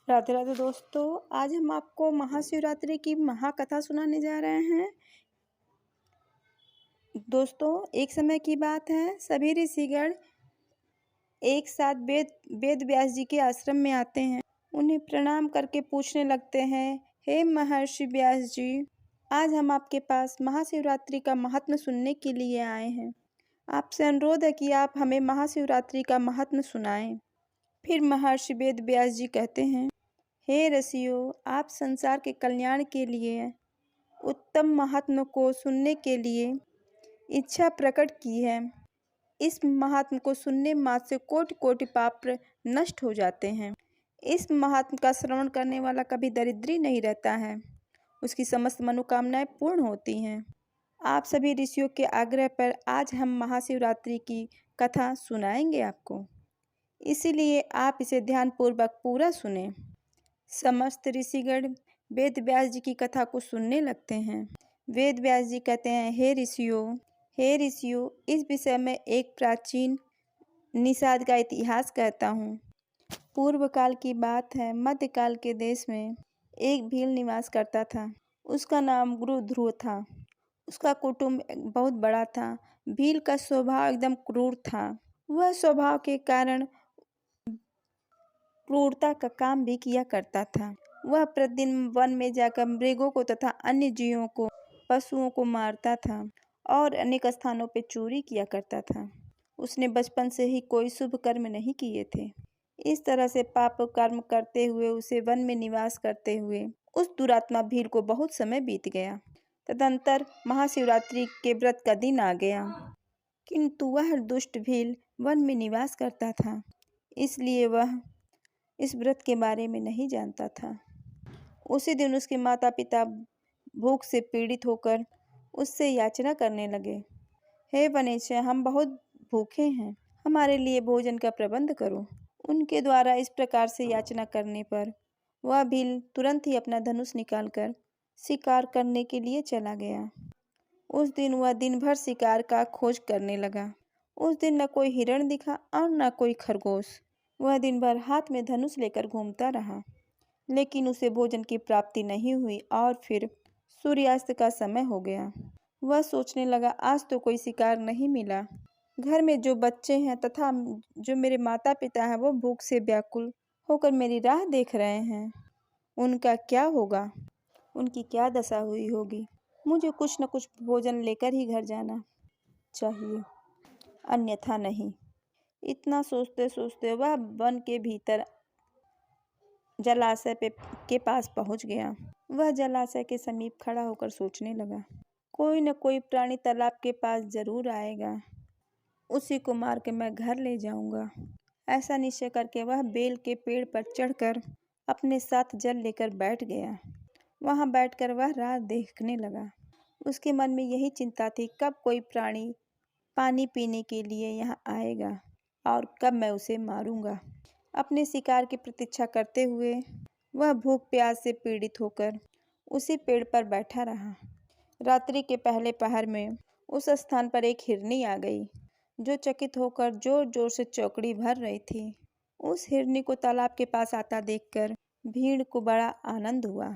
राधे राधे दोस्तों, आज हम आपको महाशिवरात्रि की महाकथा सुनाने जा रहे हैं। दोस्तों, एक समय की बात है, सभी ऋषिगण एक साथ वेद व्यास जी के आश्रम में आते हैं। उन्हें प्रणाम करके पूछने लगते हैं, हे महर्षि व्यास जी, आज हम आपके पास महाशिवरात्रि का महात्म्य सुनने के लिए आए हैं। आपसे अनुरोध है कि आप हमें महाशिवरात्रि का महात्म्य सुनाएं। फिर महर्षि वेद व्यास जी कहते हैं, हे ऋषियों, आप संसार के कल्याण के लिए उत्तम महात्म्य को सुनने के लिए इच्छा प्रकट की है। इस महात्म्य को सुनने मात्र से कोटि कोटि पाप नष्ट हो जाते हैं। इस महात्म्य का श्रवण करने वाला कभी दरिद्री नहीं रहता है, उसकी समस्त मनोकामनाएं पूर्ण होती हैं। आप सभी ऋषियों के आग्रह पर आज हम महाशिवरात्रि की कथा सुनाएंगे आपको, इसीलिए आप इसे ध्यानपूर्वक पूरा सुने। समस्त ऋषिगण वेद व्यास जी की कथा को सुनने लगते हैं। वेद व्यास जी कहते हैं, हे ऋषियों, इस विषय में एक प्राचीन निषाद का इतिहास कहता हूँ। पूर्व काल की बात है, मध्यकाल के देश में एक भील निवास करता था। उसका नाम गुरु ध्रुव था। उसका कुटुंब बहुत बड़ा था। भील का स्वभाव एकदम क्रूर था। वह स्वभाव के कारण क्रूरता का काम भी किया करता था। वह प्रतिदिन वन में जाकर मृगों को तथा अन्य जीवों को, पशुओं को मारता था और अनेक स्थानों पर चोरी किया करता था। उसने बचपन से ही कोई शुभ कर्म नहीं किए थे। इस तरह से पाप कर्म करते हुए उसे वन में निवास करते हुए उस दुरात्मा भील को बहुत समय बीत गया। तदंतर महाशिवरात्रि के व्रत का दिन आ गया, किंतु वह दुष्ट भील वन में निवास करता था, इसलिए वह इस व्रत के बारे में नहीं जानता था। उसी दिन उसके माता पिता भूख से पीड़ित होकर उससे याचना करने लगे, हे वनेश्वर, हम बहुत भूखे हैं, हमारे लिए भोजन का प्रबंध करो। उनके द्वारा इस प्रकार से याचना करने पर वह भील तुरंत ही अपना धनुष निकालकर शिकार करने के लिए चला गया। उस दिन वह दिन भर शिकार का खोज करने लगा। उस दिन न कोई हिरण दिखा और न कोई खरगोश। वह दिन भर हाथ में धनुष लेकर घूमता रहा, लेकिन उसे भोजन की प्राप्ति नहीं हुई और फिर सूर्यास्त का समय हो गया। वह सोचने लगा, आज तो कोई शिकार नहीं मिला। घर में जो बच्चे हैं तथा जो मेरे माता पिता हैं वो भूख से व्याकुल होकर मेरी राह देख रहे हैं। उनका क्या होगा, उनकी क्या दशा हुई होगी। मुझे कुछ न कुछ भोजन लेकर ही घर जाना चाहिए, अन्यथा नहीं। इतना सोचते सोचते वह वन के भीतर जलाशय के पास पहुंच गया। वह जलाशय के समीप खड़ा होकर सोचने लगा, कोई न कोई प्राणी तालाब के पास जरूर आएगा, उसी को मार के मैं घर ले जाऊंगा। ऐसा निश्चय करके वह बेल के पेड़ पर चढ़कर अपने साथ जल लेकर बैठ गया। वहां बैठकर वह राह देखने लगा। उसके मन में यही चिंता थी, कब कोई प्राणी पानी पीने के लिए यहाँ आएगा और कब मैं उसे मारूंगा। अपने शिकार की प्रतीक्षा करते हुए वह भूख प्यास से पीड़ित होकर उसी पेड़ पर बैठा रहा। रात्रि के पहले पहर में उस स्थान पर एक हिरनी आ गई, जो चकित होकर जोर जोर से चौकड़ी भर रही थी। उस हिरनी को तालाब के पास आता देखकर भीड़ को बड़ा आनंद हुआ।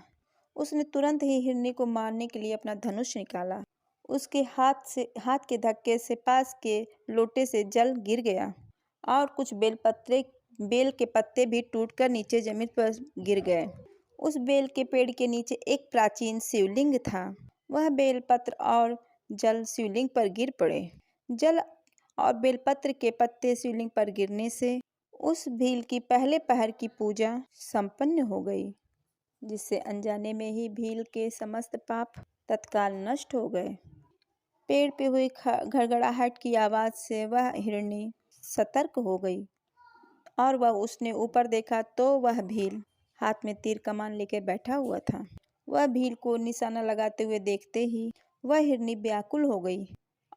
उसने तुरंत ही हिरनी को मारने के लिए अपना धनुष निकाला। उसके हाथ के धक्के से पास के लोटे से जल गिर गया और कुछ बेल के पत्ते भी टूटकर नीचे जमीन पर गिर गए। उस बेल के पेड़ के नीचे एक प्राचीन शिवलिंग था। वह बेलपत्र और जल शिवलिंग पर गिर पड़े। जल और बेलपत्र के पत्ते शिवलिंग पर गिरने से उस भील की पहले पहर की पूजा संपन्न हो गई, जिससे अनजाने में ही भील के समस्त पाप तत्काल नष्ट हो गए। पेड़ पे हुई घड़घड़ाहट की आवाज से वह हिरनी सतर्क हो गई और वह उसने ऊपर देखा तो वह भील हाथ में तीर कमान लेकर बैठा हुआ था। वह भील को निशाना लगाते हुए देखते ही वह हिरनी व्याकुल हो गई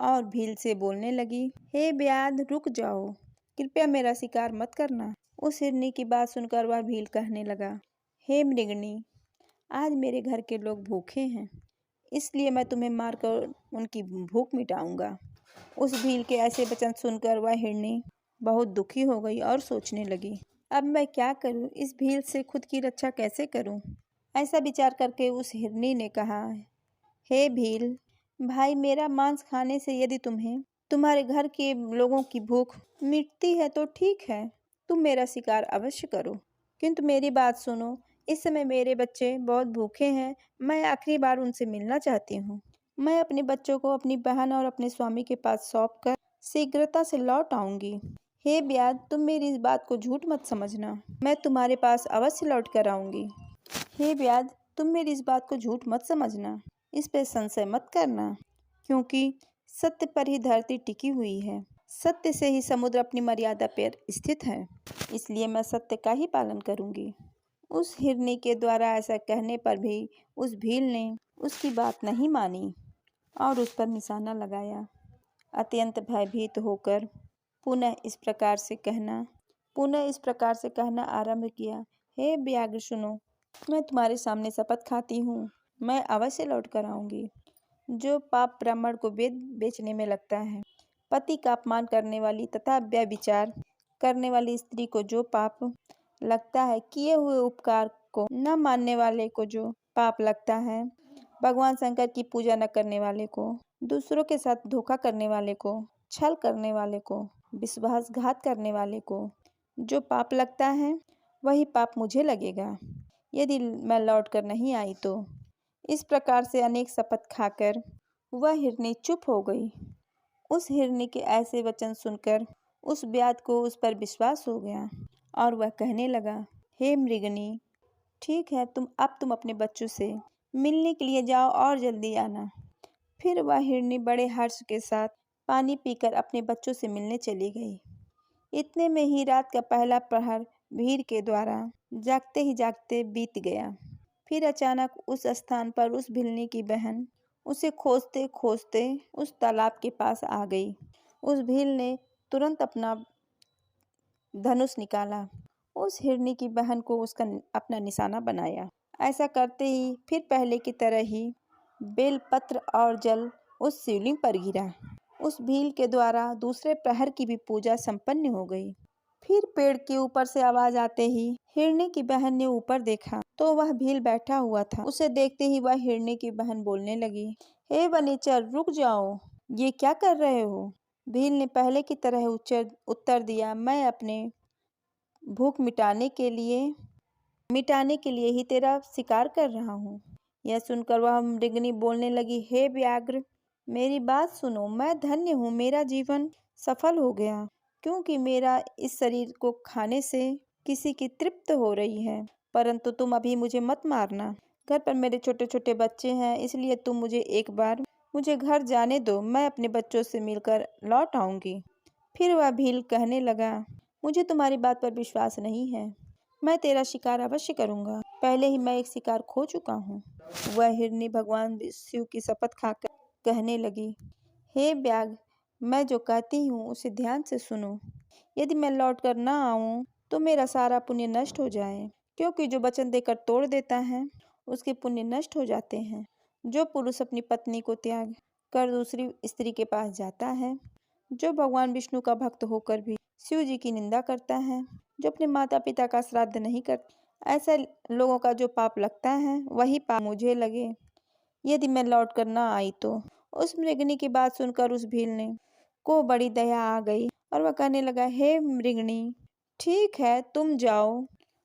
और भील से बोलने लगी, हे व्याध, रुक जाओ, कृपया मेरा शिकार मत करना। उस हिरनी की बात सुनकर वह भील कहने लगा, हे मृगनी, आज मेरे घर के लोग भूखे हैं, इसलिए मैं तुम्हें मारकर उनकी भूख मिटाऊंगा। उस भील के ऐसे वचन सुनकर वह हिरनी बहुत दुखी हो गई और सोचने लगी, अब मैं क्या करूं? इस भील से खुद की रक्षा कैसे करूं? ऐसा विचार करके उस हिरनी ने कहा, हे भील भाई, मेरा मांस खाने से यदि तुम्हारे घर के लोगों की भूख मिटती है तो ठीक है, तुम मेरा शिकार अवश्य करो। किंतु मेरी बात सुनो, इस समय मेरे बच्चे बहुत भूखे हैं, मैं आखिरी बार उनसे मिलना चाहती हूँ। मैं अपने बच्चों को अपनी बहन और अपने स्वामी के पास सौंप कर शीघ्रता से लौट आऊंगी। हे ब्याद, तुम मेरी इस बात को झूठ मत समझना, मैं तुम्हारे पास अवश्य लौट कर आऊंगी। हे ब्याद, तुम मेरी इस बात को झूठ मत समझना, इस पे संशय मत करना, क्योंकि सत्य पर ही धरती टिकी हुई है, सत्य से ही समुद्र अपनी मर्यादा पर स्थित है, इसलिए मैं सत्य का ही पालन करूंगी। उस हिरनी के द्वारा ऐसा कहने पर भी उस भील ने उसकी बात नहीं मानी और उस पर निशाना लगाया। अत्यंत भयभीत होकर पुनः इस प्रकार से कहना आरंभ किया, हे व्याघ्र सुनो, मैं तुम्हारे सामने शपथ खाती हूँ, मैं अवश्य लौट कर आऊंगी। जो पाप ब्राह्मण को वेद बेचने में लगता है, पति का अपमान करने वाली तथा व्यभिचार करने वाली स्त्री को जो पाप लगता है, किए हुए उपकार को न मानने वाले को जो पाप लगता है, भगवान शंकर की पूजा न करने वाले को, दूसरों के साथ धोखा करने वाले को, छल करने वाले को, विश्वासघात करने वाले को जो पाप लगता है, वही पाप मुझे लगेगा यदि मैं लौट कर नहीं आई तो। इस प्रकार से अनेक शपथ खाकर वह हिरनी चुप हो गई। उस हिरनी के ऐसे वचन सुनकर उस ब्याध को उस पर विश्वास हो गया और वह कहने लगा, हे मृगनी, ठीक है, तुम अपने बच्चों से मिलने के लिए जाओ और जल्दी आना। फिर वह हिरनी बड़े हर्ष के साथ पानी पीकर अपने बच्चों से मिलने चली गई। इतने में ही रात का पहला प्रहर भीड़ के द्वारा जागते ही जागते बीत गया। फिर अचानक उस स्थान पर उस भिलनी की बहन उसे खोजते खोजते उस तालाब के पास आ गई। उस भील ने तुरंत अपना धनुष निकाला, उस हिरनी की बहन को उसका अपना निशाना बनाया। ऐसा करते ही फिर पहले की तरह ही बेलपत्र और जल उस शिवलिंग पर गिरा। उस भील के द्वारा दूसरे प्रहर की भी पूजा संपन्न हो गई। फिर पेड़ के ऊपर से आवाज आते ही हिरनी की बहन ने ऊपर देखा तो वह भील बैठा हुआ था। उसे देखते ही वह हिरनी की बहन बोलने लगी, हे वनीचर, रुक जाओ, ये क्या कर रहे हो? भील ने पहले की तरह उत्तर दिया, मैं अपने भूख मिटाने के लिए ही तेरा शिकार कर रहा हूँ। यह सुनकर वह मृगनी बोलने लगी, हे व्याघ्र, मेरी बात सुनो, मैं धन्य हूँ, मेरा जीवन सफल हो गया, क्योंकि मेरा इस शरीर को खाने से किसी की तृप्त हो रही है। परंतु तुम अभी मुझे मत मारना, घर पर मेरे छोटे छोटे बच्चे हैं, इसलिए तुम मुझे घर जाने दो, मैं अपने बच्चों से मिलकर लौट आऊंगी। फिर वह भील कहने लगा, मुझे तुम्हारी बात पर विश्वास नहीं है, मैं तेरा शिकार अवश्य करूंगा, पहले ही मैं एक शिकार खो चुका हूँ। वह हिरनी भगवान शिव की शपथ खाकर कहने लगी, हे व्याघ, मैं जो कहती हूँ उसे ध्यान से सुनो। यदि मैं लौट कर न आऊँ तो मेरा सारा पुण्य नष्ट हो जाए, क्योंकि जो वचन देकर तोड़ देता है उसके पुण्य नष्ट हो जाते हैं। जो पुरुष अपनी पत्नी को त्याग कर दूसरी स्त्री के पास जाता है, जो भगवान विष्णु का भक्त होकर भी शिव जी की निंदा करता है, जो अपने माता पिता का श्राद्ध नहीं करता, ऐसे लोगों का जो पाप लगता है वही पाप मुझे लगे यदि मैं लौट कर न आई तो। उस मृगनी की बात सुनकर उस भील ने को बड़ी दया आ गई और वह कहने लगा, हे मृगनी, ठीक है, तुम जाओ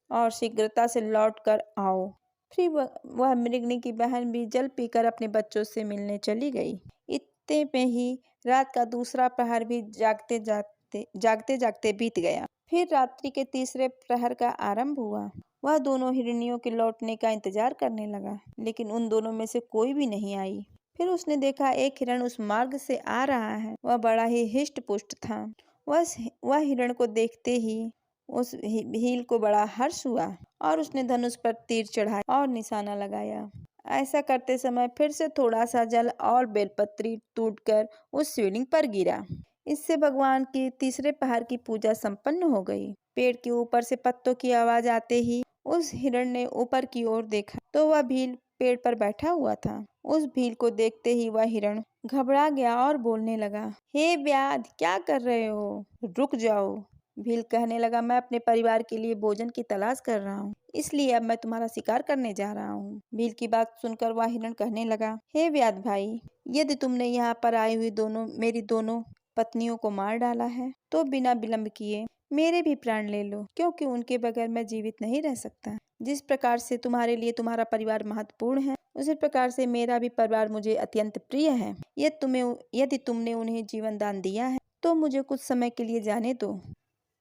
और शीघ्रता से लौट कर आओ। फिर वह मृगनी की बहन भी जल पीकर अपने बच्चों से मिलने चली गई। इतने में ही रात का दूसरा प्रहर भी जागते जागते बीत गया। फिर रात्रि के तीसरे प्रहर का आरंभ हुआ। वह दोनों हिरनियों के लौटने का इंतजार करने लगा, लेकिन उन दोनों में से कोई भी नहीं आई। फिर उसने देखा एक हिरण उस मार्ग से आ रहा है। वह बड़ा ही हिष्ट पुष्ट था। वह हिरण को देखते ही उस भील को बड़ा हर्ष हुआ और उसने धनुष पर तीर चढ़ाया और निशाना लगाया। ऐसा करते समय फिर से थोड़ा सा जल और बेलपत्री टूटकर उस शिवलिंग पर गिरा। इससे भगवान की तीसरे पहर की पूजा संपन्न हो गई। पेड़ के ऊपर से पत्तों की आवाज आते ही उस हिरण ने ऊपर की ओर देखा तो वह भील पेड़ पर बैठा हुआ था। उस भील को देखते ही वह हिरण घबरा गया और बोलने लगा, हे व्याध, क्या कर रहे हो? रुक जाओ, भील कहने लगा, मैं अपने परिवार के लिए भोजन की तलाश कर रहा हूँ, इसलिए अब मैं तुम्हारा शिकार करने जा रहा हूँ। भील की बात सुनकर वह हिरण कहने लगा, हे व्याध भाई, यदि तुमने यहाँ पर आई हुई मेरी दोनों पत्नियों को मार डाला है तो बिना विलंब किए मेरे भी प्राण ले लो, क्योंकि उनके बगैर मैं जीवित नहीं रह सकता। जिस प्रकार से तुम्हारे लिए तुम्हारा परिवार महत्वपूर्ण है, उसी प्रकार से मेरा भी परिवार मुझे अत्यंत प्रिय है। यदि तुमने उन्हें जीवन दान दिया है तो मुझे कुछ समय के लिए जाने दो,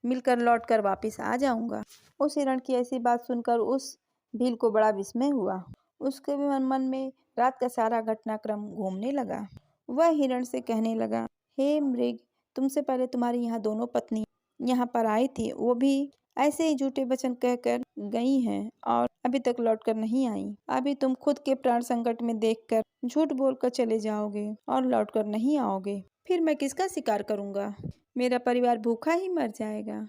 मिलकर लौटकर वापिस आ जाऊंगा। उस हिरण की ऐसी बात सुनकर उस भील को बड़ा विस्मय हुआ। उसके भी मन में रात का सारा घटनाक्रम घूमने लगा। वह हिरण से कहने लगा, हे मृग, तुमसे पहले तुम्हारी यहाँ दोनों पत्नी यहाँ पर आई थी, वो भी ऐसे ही झूठे वचन कहकर गई हैं और अभी तक लौटकर नहीं आई। अभी तुम खुद के प्राण संकट में देखकर झूठ बोलकर चले जाओगे और लौटकर नहीं आओगे, फिर मैं किसका शिकार करूंगा? मेरा परिवार भूखा ही मर जाएगा।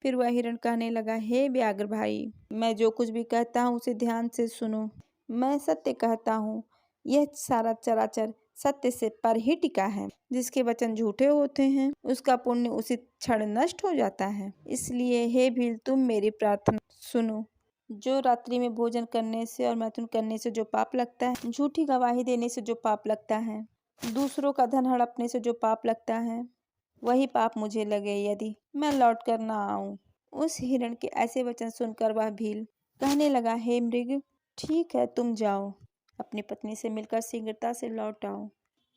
फिर वह हिरण कहने लगा, हे व्याघ्र भाई, मैं जो कुछ भी कहता हूँ उसे ध्यान से सुनो। मैं सत्य कहता हूँ, यह सारा चराचर सत्य से पर ही टिका है। जिसके वचन झूठे होते हैं उसका पुण्य उसी क्षण नष्ट हो जाता है। इसलिए हे भील, तुम मेरी प्रार्थना सुनो। जो रात्रि में भोजन करने से और मैथुन करने से जो पाप लगता है, झूठी गवाही देने से जो पाप लगता है, दूसरों का धन हड़पने से जो पाप लगता है, वही पाप मुझे लगे यदि मैं लौट कर ना आऊं। उस हिरण के ऐसे वचन सुनकर वह भील कहने लगा, हे मृग, ठीक है, तुम जाओ, अपनी पत्नी से मिलकर शीघ्रता से लौट आओ।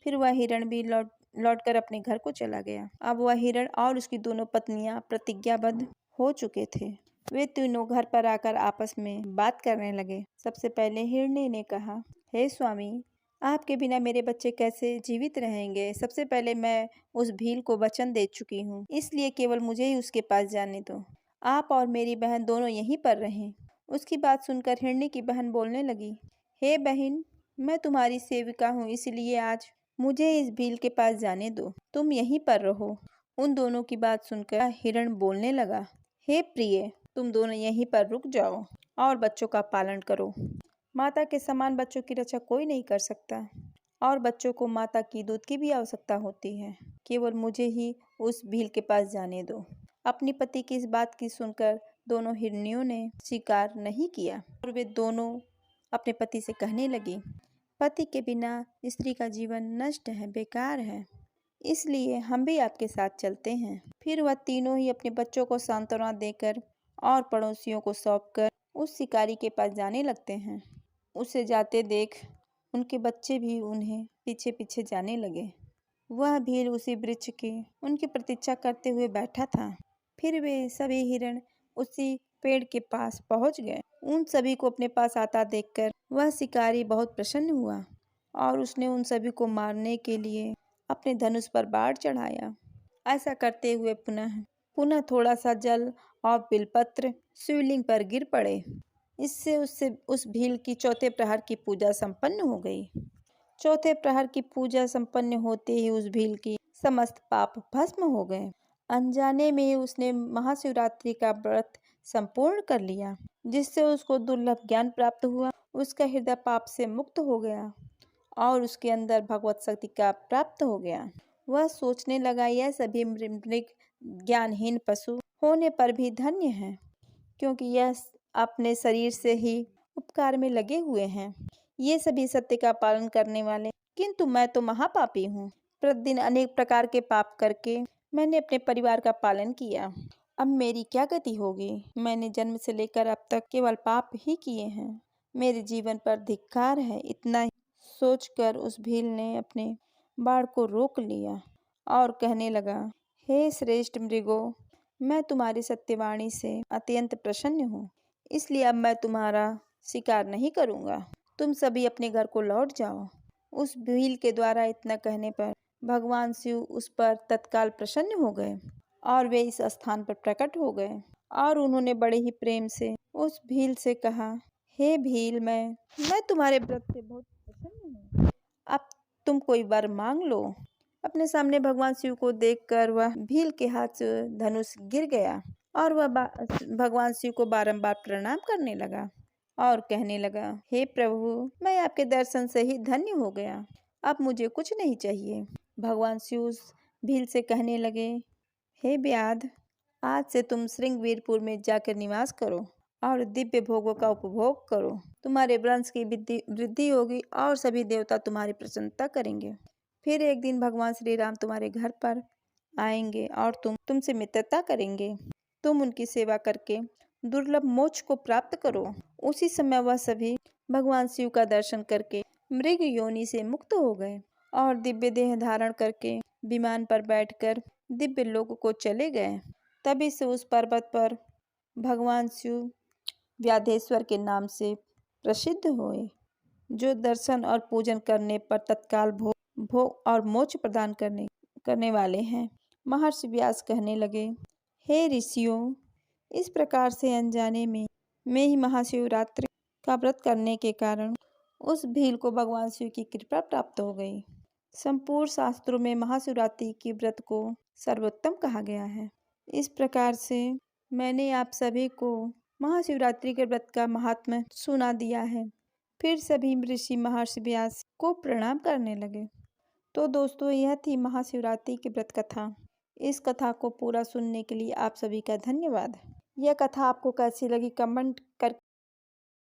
फिर वह हिरण भी लौटकर अपने घर को चला गया। अब वह हिरण और उसकी दोनों पत्नियां प्रतिज्ञाबद्ध हो चुके थे। वे तीनों घर पर आकर आपस में बात करने लगे। सबसे पहले हिरनी ने कहा, हे स्वामी, आपके बिना मेरे बच्चे कैसे जीवित रहेंगे? सबसे पहले मैं उस भील को वचन दे चुकी हूँ, इसलिए केवल मुझे ही उसके पास जाने दो। आप और मेरी बहन दोनों यहीं पर रहें। उसकी बात सुनकर हिरनी की बहन बोलने लगी, हे बहन, मैं तुम्हारी सेविका हूँ, इसलिए आज मुझे इस भील के पास जाने दो, तुम यहीं पर रहो। उन दोनों की बात सुनकर हिरण बोलने लगा, हे प्रिय, तुम दोनों यहीं पर रुक जाओ और बच्चों का पालन करो। माता के समान बच्चों की रक्षा कोई नहीं कर सकता और बच्चों को माता की दूध की भी आवश्यकता होती है। केवल मुझे ही उस भील के पास जाने दो। अपनी पति की इस बात की सुनकर दोनों हिरनियों ने स्वीकार नहीं किया और वे दोनों अपने पति से कहने लगी, पति के बिना स्त्री का जीवन नष्ट है, बेकार है, इसलिए हम भी आपके साथ चलते हैं। फिर वह तीनों ही अपने बच्चों को सांत्वना देकर और पड़ोसियों को सौंपकर उस शिकारी के पास जाने लगते हैं। उसे जाते देख उनके बच्चे भी उन्हें पीछे पीछे जाने लगे। वह भील उसी वृक्ष की उनकी प्रतीक्षा करते हुए बैठा था। फिर वे सभी हिरण उसी पेड़ के पास पहुंच गए। उन सभी को अपने पास आता देखकर वह शिकारी बहुत प्रसन्न हुआ और उसने उन सभी को मारने के लिए अपने धनुष पर बाढ़ चढ़ाया। ऐसा करते हुए पुनः थोड़ा सा जल और बिलपत्र शिवलिंग पर गिर पड़े। इससे उस भील की चौथे प्रहर की पूजा संपन्न हो गई। चौथे प्रहर की पूजा संपन्न होते ही उस भील की समस्त पाप भस्म हो गए। अनजाने में ही उसने महाशिवरात्रि का व्रत संपूर्ण कर लिया, जिससे उसको दुर्लभ ज्ञान प्राप्त हुआ। उसका हृदय पाप से मुक्त हो गया और उसके अंदर भगवत शक्ति का प्राप्त हो गया। वह सोचने लगा, यह सभी मृग ज्ञानहीन पशु होने पर भी धन्य हैं, क्योंकि यह अपने शरीर से ही उपकार में लगे हुए हैं। ये सभी सत्य का पालन करने वाले, किंतु मैं तो महापापी हूँ। प्रतिदिन अनेक प्रकार के पाप करके मैंने अपने परिवार का पालन किया। अब मेरी क्या गति होगी? मैंने जन्म से लेकर अब तक केवल पाप ही किए हैं। मेरे जीवन पर धिक्कार है। इतना ही सोचकर उस भील ने अपने बाण को रोक लिया और कहने लगा, हे श्रेष्ठ मृगों, मैं तुम्हारी सत्यवाणी से अत्यंत प्रसन्न हूँ, इसलिए अब मैं तुम्हारा शिकार नहीं करूँगा। तुम सभी अपने घर को लौट जाओ। उस भील के द्वारा इतना कहने पर भगवान शिव उस पर तत्काल प्रसन्न हो गए और वे इस स्थान पर प्रकट हो गए और उन्होंने बड़े ही प्रेम से उस भील से कहा, हे भील, मैं तुम्हारे व्रत से बहुत प्रसन्न हूँ। अब तुम कोई वर मांग लो। अपने सामने भगवान शिव को देखकर वह भील के हाथ से धनुष गिर गया और वह भगवान शिव को बारंबार प्रणाम करने लगा और कहने लगा, हे प्रभु, मैं आपके दर्शन से ही धन्य हो गया। अब मुझे कुछ नहीं चाहिए। भगवान शिव उस भील से कहने लगे, हे व्याध, आज से तुम श्रृंगवीरपुर में जाकर निवास करो और दिव्य भोगों का उपभोग करो। तुम्हारे वंश की वृद्धि होगी और सभी देवता तुम्हारी प्रसन्नता करेंगे। फिर एक दिन भगवान श्री राम तुम्हारे घर पर आएंगे और तुमसे मित्रता करेंगे। तुम उनकी सेवा करके दुर्लभ मोक्ष को प्राप्त करो। उसी समय वह सभी भगवान शिव का दर्शन करके मृग योनि से मुक्त हो गए और दिव्य देह धारण करके विमान पर बैठकर दिव्य लोक को चले गए। तभी से उस पर्वत पर भगवान शिव व्याधेश्वर के नाम से प्रसिद्ध हुए, जो दर्शन और पूजन करने पर तत्काल भोग और मोक्ष प्रदान करने वाले हैं। महर्षि व्यास कहने लगे, हे ऋषियों, इस प्रकार से अनजाने में ही महाशिवरात्रि का व्रत करने के कारण उस भील को भगवान शिव की कृपा प्राप्त हो गई। संपूर्ण शास्त्रों में महाशिवरात्रि की व्रत को सर्वोत्तम कहा गया है। इस प्रकार से मैंने आप सभी को महाशिवरात्रि के व्रत का महात्म्य सुना दिया है। फिर सभी ऋषि महर्षि व्यास को प्रणाम करने लगे। तो दोस्तों, यह थी महाशिवरात्रि की व्रत कथा। इस कथा को पूरा सुनने के लिए आप सभी का धन्यवाद। यह कथा आपको कैसी लगी कमेंट कर